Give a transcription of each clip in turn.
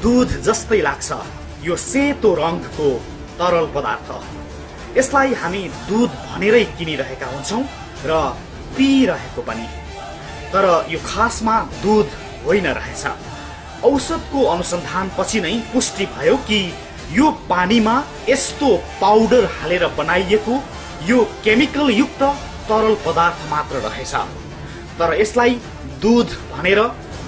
दूध जस्तै लाग्छ यो सेतो रङको तरल पदार्थ। यसलाई हामी दूध भनेरै किनिरहेका हुन्छौं र पिइरहेको पनि, तर यो खासमा दूध होइन रहेछ। औषधको अनुसन्धान पछि नै पुष्टि भयो कि यो पानीमा यस्तो पाउडर हालेर बनाइएको यो केमिकल युक्त तरल पदार्थ मात्र रहेछ। तर यसलाई दूध भनेर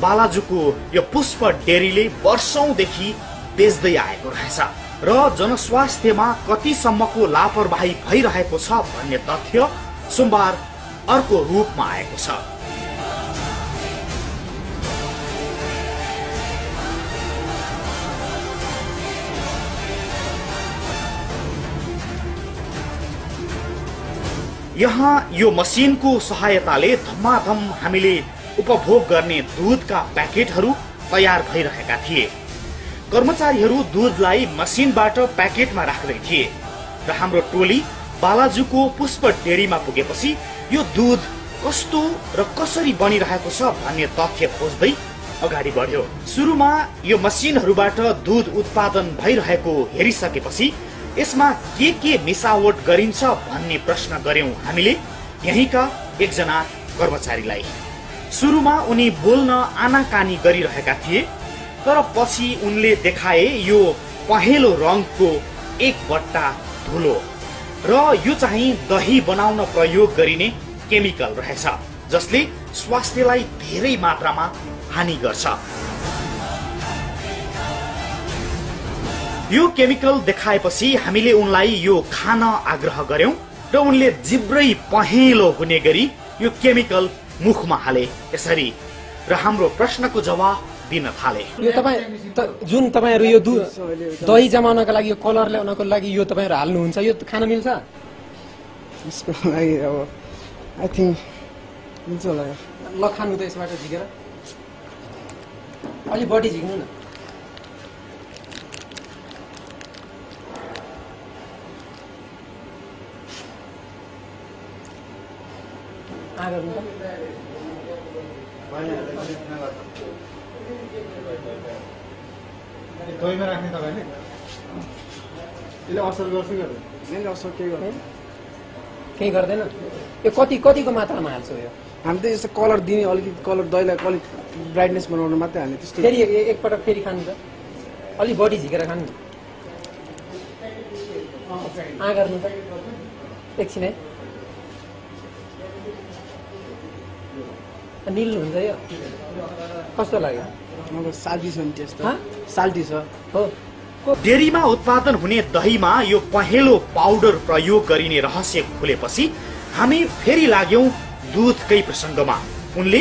बालाजुको यो पुष्प डेरीले वर्षौंदेखि बेच्दै आएको रहेछ र जनस्वास्थ्यमा कतिसम्मको लापरवाही भइरहेको छ भन्ने तथ्य सोमबार अर्को रूपमा आएको छ। यहाँ यो मसिनको सहायताले धमाधम हामीले उपभोग गर्ने दूधका प्याकेटहरू तयार भइरहेका थिए। कर्मचारीहरू दूधलाई मसिनबाट प्याकेटमा राख्दै थिए र हाम्रो टोली बालाजुको पुष्प डेरीमा पुगेपछि यो दूध कस्तो र कसरी बनिरहेको छ भन्ने तथ्य खोज्दै अगाडि बढ्यो। सुरुमा यो मसिनहरूबाट दूध उत्पादन भइरहेको हेरिसकेपछि यसमा के मिसावट गरिन्छ भन्ने प्रश्न गर्यौं हामीले यहीँका एकजना कर्मचारीलाई। सुरुमा उनी बोल्न आनाकानी गरिरहेका थिए, तर पछि उनले देखाए यो पहेँलो रङको एक बट्टा धुलो र यो चाहिँ दही बनाउन प्रयोग गरिने केमिकल रहेछ, जसले स्वास्थ्यलाई धेरै मात्रामा हानि गर्छ। यो केमिकल देखाएपछि हामीले उनलाई यो खान आग्रह गर्यौं र उनले जिब्रै पहेँलो हुने गरी यो केमिकल मुखमा हाले। यसरी र हाम्रो प्रश्नको जवाब दिन थाले। यो जुन तपाईहरु यो दही जमाउनका लागि यो कलर ल्याउनको लागि यो तपाईहरु हाल्नुहुन्छ, यो खान मिल्छ? यसको लागि अब आई थिंक मिल्छ होला। ल खानु त यसबाट झिकेर अलि बढी झिक्नु न। दहीमा राख्ने तपाईले यसले असर गर्छ कि गर्दैन? असर केही गर्दैन। यो कतिको मात्रामा हाल्छ यो? हामी त यस्तो कलर दिने, अलिकति कलर दहीलाई अलिक ब्राइटनेस बनाउन मात्रै हाल्ने। त्यस्तो फेरि एकपटक फेरि खानु त, अलि बढी झिकेर खानु। गर्नु त एकछिन है। निल हुन्छ यो? कस्तो लाग्यो? साल्टी छ नि, टेस्ट साल्टी छ। हो, डेरीमा उत्पादन हुने दहीमा यो पहेँलो पाउडर प्रयोग गरिने रहस्य खुलेपछि हामी फेरि लाग्यौं दूधकै प्रसङ्गमा। उनले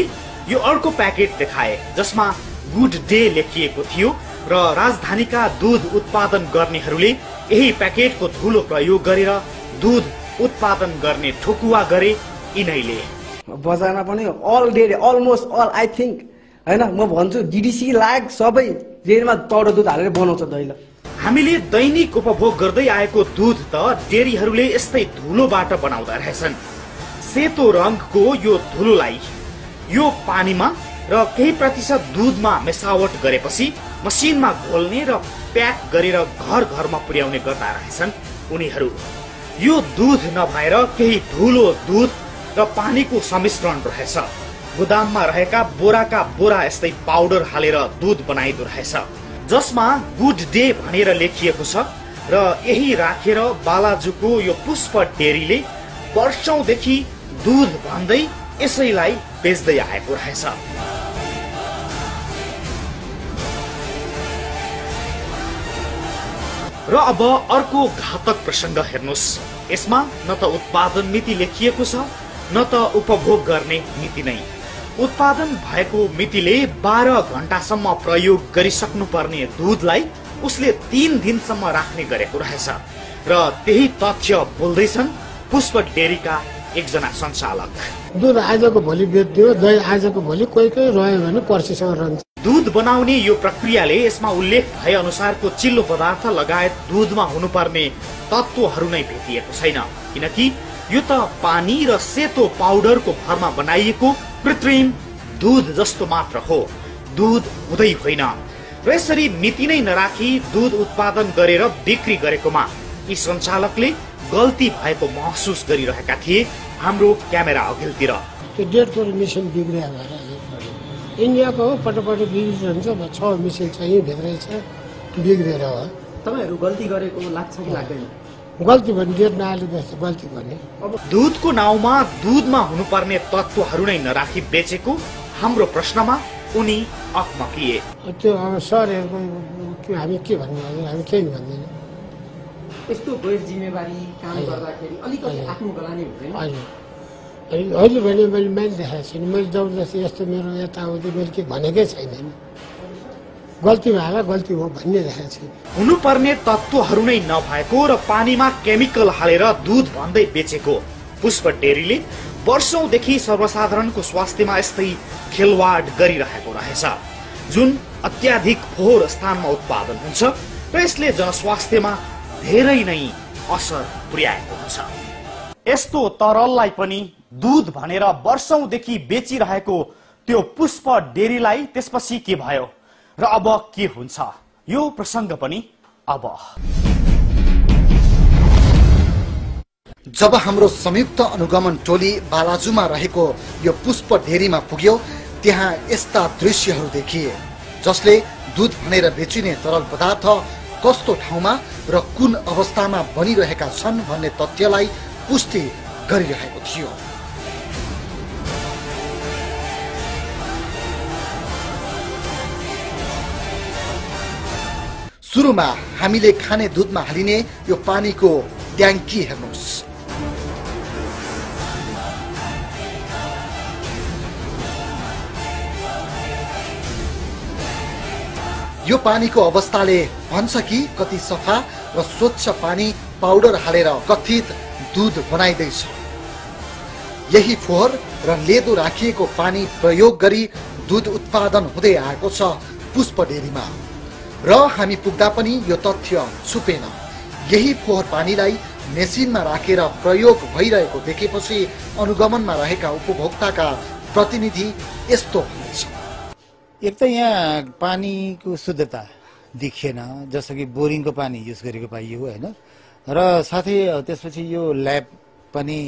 यो अर्को प्याकेट देखाए जसमा गुड डे लेखिएको थियो र राजधानीका दूध उत्पादन गर्नेहरूले यही प्याकेटको धुलो प्रयोग गरेर दूध उत्पादन गर्ने ठोकुवा गरे यिनैले। बजारमा पनि already almost all I think हैन, म भन्छु डीडीसी लाग सबै डेरीमा तौरो दूध हालेर बनाउँछ दहीलाई। हामीले दैनिक उपभोग गर्दै आएको दूध त डेरीहरूले यस्तै धुलोबाट बनाउँदा रहेछन्। सेतो रङको यो धुलोलाई यो पानीमा र केही प्रतिशत दूधमा मिसावट गरेपछि मसिनमा घोल्ने र प्याक गरेर घर घरमा पुर्याउने गर्दा रहेछन् उनीहरू। यो दूध नभएर केही धुलो दूध र पानीको सम्मिश्रण रहेछ। गोदाममा रहेका बोराका बोरा यस्तै पाउडर हालेर दूध बनाइदो रहेछ, जसमा गुड डे भनेर लेखिएको छ र यही राखेर बालाजुको यो पुष्प डेरीले वर्षौंदेखि दूध भन्दै यसैलाई बेच्दै आएको रहेछ। र अब अर्को घातक प्रसङ्ग हेर्नुस्। यसमा न त उत्पादन मिति लेखिएको छ न त उपभोग गर्ने मिति नै। उत्पादन भएको मितिले 12 घण्टासम्म प्रयोग गरिसक्नु पर्ने दूधलाई उसले 3 दिनसम्म राख्ने गरेको रहेछ र त्यही तथ्य बोल्दैछन् पुष्प डेरीका एकजना सञ्चालक। दूध आजको भोलि बेच्दियो, दही आजको भोलि कोही रह्यो भने पर्सिसम्म रहन्छ। दूध बनाउने यो प्रक्रियाले यसमा उल्लेख भए अनुसारको चिल्लो पदार्थ लगायत दूधमा हुनुपर्ने तत्त्वहरू नै भेटिएको छैन, किनकि यो त पानी र सेतो पाउडरको भरमा बनाइएको कृत्रिम दूध जस्तो मात्र हो, दूध हुँदै होइन। र यसरी मिति नै नराखी दूध उत्पादन गरेर बिक्री गरेकोमा यी सञ्चालकले गल्ती भएको महसुस गरिरहेका थिए हाम्रो क्यामेरा अघिल्तिर। त्यो 1.5 मिसिन बिग्रिया भएर इन्डियाको हो पटपट बिग्रिन्छ हुन्छ 6 मिसिन चाहिँ यहीँ भित्रै छ बिग्रेर हो। तपाईहरु गल्ती गरेको लाग्छ कि लाग्दैन? गल्ती भने डेट नहालेपछि गल्ती भने। दूधको नाउँमा दूधमा हुनुपर्ने तत्त्वहरू नै नराखी बेचेको हाम्रो प्रश्नमा उनी अकमकिए। त्यो अब सरहरूको हामी के भन्नु, हामी केही भन्दैनौँ। यस्तो गैर जिम्मेवारी काम गर्दाखेरि अलिकति आफ्नो गलानी हुँदैन? अहिले भने मैले देखाएको छैन, मैले जबरजस्ती यस्तो मेरो यताउति मैले के भनेकै छैन। गल्ती भएर गल्ती हो भन्ने देखाएको छैन। हुनुपर्ने तत्त्वहरू नै नभएको र पानीमा केमिकल हालेर दूध भन्दै बेचेको पुष्प डेरीले वर्षौंदेखि सर्वसाधारणको स्वास्थ्यमा यस्तै खेलवाड गरिरहेको रहेछ, जुन अत्याधिक फोहोर स्थानमा उत्पादन हुन्छ र यसले जनस्वास्थ्यमा धेरै नै असर पुर्याएको हुन्छ। यस्तो तरललाई पनि दूध भनेर वर्षौंदेखि बेचिरहेको त्यो पुष्प डेरीलाई त्यसपछि के भयो र अब के हुन्छ, यो प्रसंग पनि अब। जब हाम्रो संयुक्त अनुगमन टोली बालाजुमा रहेको यो पुष्प डेरीमा पुग्यो, त्यहाँ यस्ता दृश्यहरू देखिए जसले दूध भनेर बेचिने तरल पदार्थ कस्तो ठाउँमा र कुन अवस्थामा बनिरहेका छन् भन्ने तथ्यलाई पुष्टि गरिरहेको थियो। सुरुमा हामीले खाने दूधमा हालिने यो पानीको ट्याङ्की हेर्नुहोस्। यो पानीको अवस्थाले भन्छ कि कति सफा र स्वच्छ पानी पाउडर हालेर कथित दूध बनाइदैछ। यही फोहोर र लेदो राखिएको पानी प्रयोग गरी दूध उत्पादन हुँदै आएको छ पुष्प डेरीमा र हामी पुग्दा पनि यो तथ्य छुपेन। यही फोहोर पानीलाई मेसिनमा राखेर प्रयोग भइरहेको देखेपछि अनुगमनमा रहेका उपभोक्ताका प्रतिनिधि यस्तो भन्छ। एक त यहाँ पानीको शुद्धता देखिएन, जस्तो कि बोरिङको पानी युज गरेको पाइयो होइन, र साथै त्यसपछि यो ल्याब पनि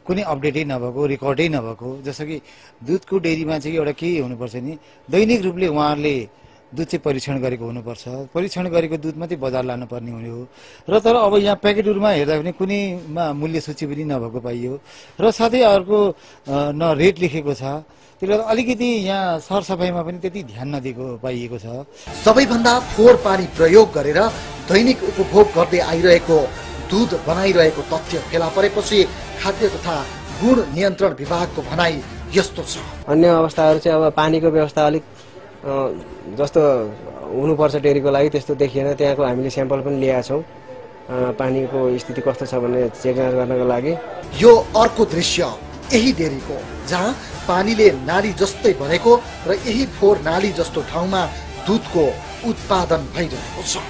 कुनै अपडेटै नभएको, रेकर्डै नभएको। जस्तो कि दुधको डेरीमा चाहिँ एउटा के हुनुपर्छ नि, दैनिक रूपले उहाँहरूले दूध चाहिँ परीक्षण गरेको हुनुपर्छ, परीक्षण गरेको दूध मात्रै बजार लानुपर्ने हुने हो। र तर अब यहाँ प्याकेटहरूमा हेर्दा पनि कुनैमा मूल्य सूची पनि नभएको पाइयो र साथै अर्को न रेट लेखेको छ। त्यसले गर्दा अलिकति यहाँ सरसफाइमा पनि त्यति ध्यान नदिएको पाइएको छ। सबैभन्दा फोहोर पानी प्रयोग गरेर दैनिक उपभोग गर्दै आइरहेको दूध बनाइरहेको तथ्य फेला परेपछि खाद्य तथा गुण नियन्त्रण विभागको भनाई यस्तो छ। अन्य अवस्थाहरू चाहिँ अब पानीको व्यवस्था अलिक जस्तो हुनुपर्छ डेरीको लागि त्यस्तो देखिएन। त्यहाँको हामीले स्याम्पल पनि लिएका छौँ, पानीको स्थिति कस्तो छ भन्ने चेक गर्नको लागि। यो अर्को दृश्य यही डेरीको, जहाँ पानीले नाली जस्तै बनेको र यही फोहोर नाली जस्तो ठाउँमा दूधको उत्पादन भइरहेको छ।